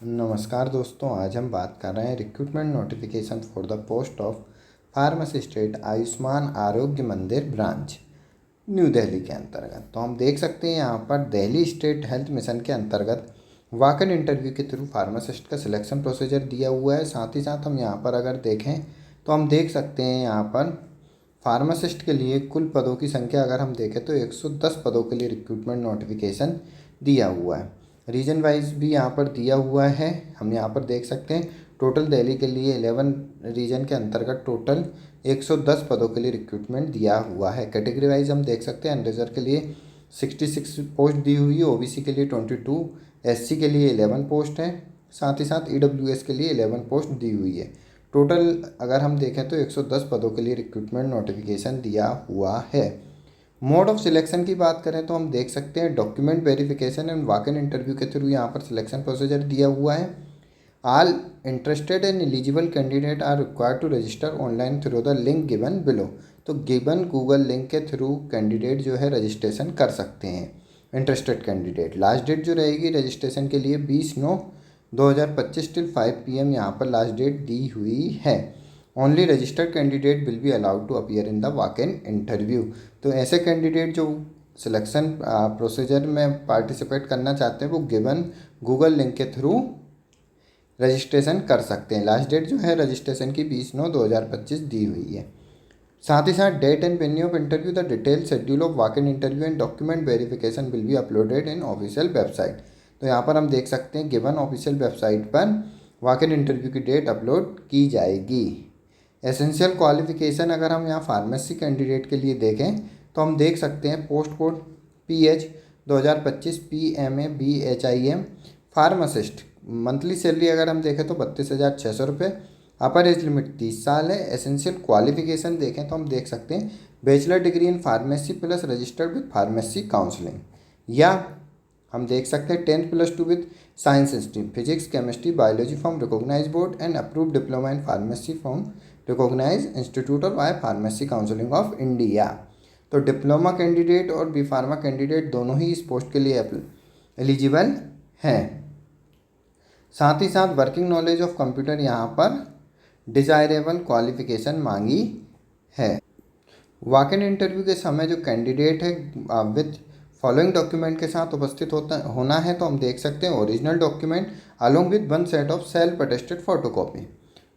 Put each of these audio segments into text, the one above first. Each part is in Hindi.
नमस्कार दोस्तों, आज हम बात कर रहे हैं recruitment notification for the post of pharmacist Ayushman आरोग्य मंदिर ब्रांच न्यू दिल्ली के अंतर्गत। तो हम देख सकते हैं यहाँ पर दिल्ली स्टेट हेल्थ मिशन के अंतर्गत वॉक-इन इंटरव्यू के थ्रू फार्मासिस्ट का सिलेक्शन प्रोसीजर दिया हुआ है। साथ ही साथ हम यहाँ पर अगर देखें तो हम देख सकते हैं यहाँ पर फार्मासिस्ट के लिए कुल पदों की संख्या अगर हम देखें तो 110 पदों के लिए रिक्रूटमेंट नोटिफिकेशन दिया हुआ है। रीजन वाइज भी यहाँ पर दिया हुआ है। हम यहाँ पर देख सकते हैं टोटल दिल्ली के लिए 11 रीजन के अंतर्गत टोटल 110 पदों के लिए रिक्रूटमेंट दिया हुआ है। कैटेगरी वाइज हम देख सकते हैं अनरिजर्व के लिए 66 पोस्ट दी हुई है, ओबीसी के लिए 22, एससी के लिए 11 पोस्ट है, साथ ही साथ ईडब्ल्यूएस के लिए 11 पोस्ट दी हुई है। टोटल अगर हम देखें तो 110 पदों के लिए रिक्रूटमेंट नोटिफिकेशन दिया हुआ है। मोड ऑफ सिलेक्शन की बात करें तो हम देख सकते हैं document verification and walk in interview के थ्रू यहाँ पर सिलेक्शन प्रोसीजर दिया हुआ है। All interested and eligible candidate are required to register online through the link given below. तो गिवन गूगल लिंक के थ्रू कैंडिडेट जो है रजिस्ट्रेशन कर सकते हैं। इंटरेस्टेड कैंडिडेट लास्ट डेट जो रहेगी रजिस्ट्रेशन के लिए 20/9/2025 टिल 5 PM यहाँ पर लास्ट डेट दी हुई है। Only registered candidate will be allowed to appear in the walk in interview. तो ऐसे कैंडिडेट जो सिलेक्शन प्रोसीजर में पार्टिसिपेट करना चाहते हैं वो गिवन गूगल लिंक के थ्रू रजिस्ट्रेशन कर सकते हैं। लास्ट डेट जो है रजिस्ट्रेशन की 20/9/2025 दी हुई है। साथ ही साथ date and venue of interview, the detail schedule of walk in interview and document verification will be uploaded in official website. तो यहाँ पर हम देख सकते हैं गिवन ऑफिशियल वेबसाइट पर वॉक इन इंटरव्यू की डेट अपलोड की जाएगी। एसेंशियल क्वालिफिकेशन अगर हम यहाँ फार्मेसी कैंडिडेट के लिए देखें तो हम देख सकते हैं post code PH 2025 PMA BHIM pharmacist. Monthly salary अगर हम देखें तो 32,600 रुपये। अपर एज लिमिट 30 साल है। एसेंशियल क्वालिफिकेशन देखें तो हम देख सकते हैं bachelor degree in pharmacy plus registered with pharmacy counselling, या हम देख सकते हैं 10+2 with science stream, physics chemistry biology from recognise board and approve diploma in pharmacy from recognise institute of pharmacy counselling of India. तो डिप्लोमा कैंडिडेट और बी फार्मा कैंडिडेट दोनों ही इस पोस्ट के लिए एलिजिबल हैं। साथ ही साथ वर्किंग नॉलेज ऑफ कंप्यूटर यहाँ पर डिजायरेबल क्वालिफिकेशन मांगी है। वॉक इन इंटरव्यू के समय जो कैंडिडेट है विद फॉलोइंग डॉक्यूमेंट के साथ उपस्थित होना है। तो हम देख सकते हैं original document along with 1 set of self attested photocopy.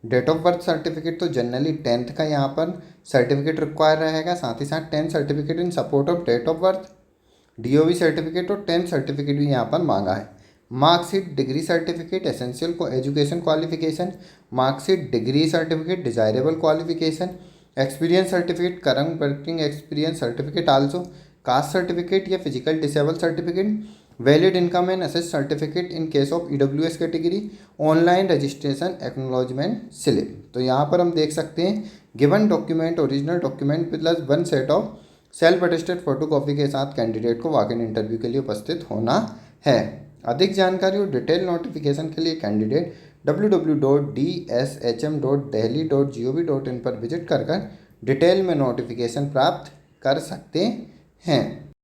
Date of birth certificate तो जनरली 10th का यहाँ पर सर्टिफिकेट रिक्वायर रहेगा। साथ ही साथ 10 certificate in support of date of birth, DOV certificate और 10 सर्टिफिकेट भी यहाँ पर मांगा है। मार्कशीट, डिग्री सर्टिफिकेट, एसेंशियल को education qualification, marksheet, degree certificate, desirable qualification, experience certificate, current working experience certificate also, caste certificate या physical disable certificate, valid income and असेस certificate in case of EWS category, online registration acknowledgement slip. तो यहाँ पर हम देख सकते हैं given document original document plus 1 set of self attested photocopy के साथ कैंडिडेट को वॉक इन इंटरव्यू के लिए उपस्थित होना है। अधिक जानकारी और डिटेल नोटिफिकेशन के लिए कैंडिडेट www.dshm.delhi.gov.in पर विजिट कर डिटेल में नोटिफिकेशन प्राप्त कर सकते हैं।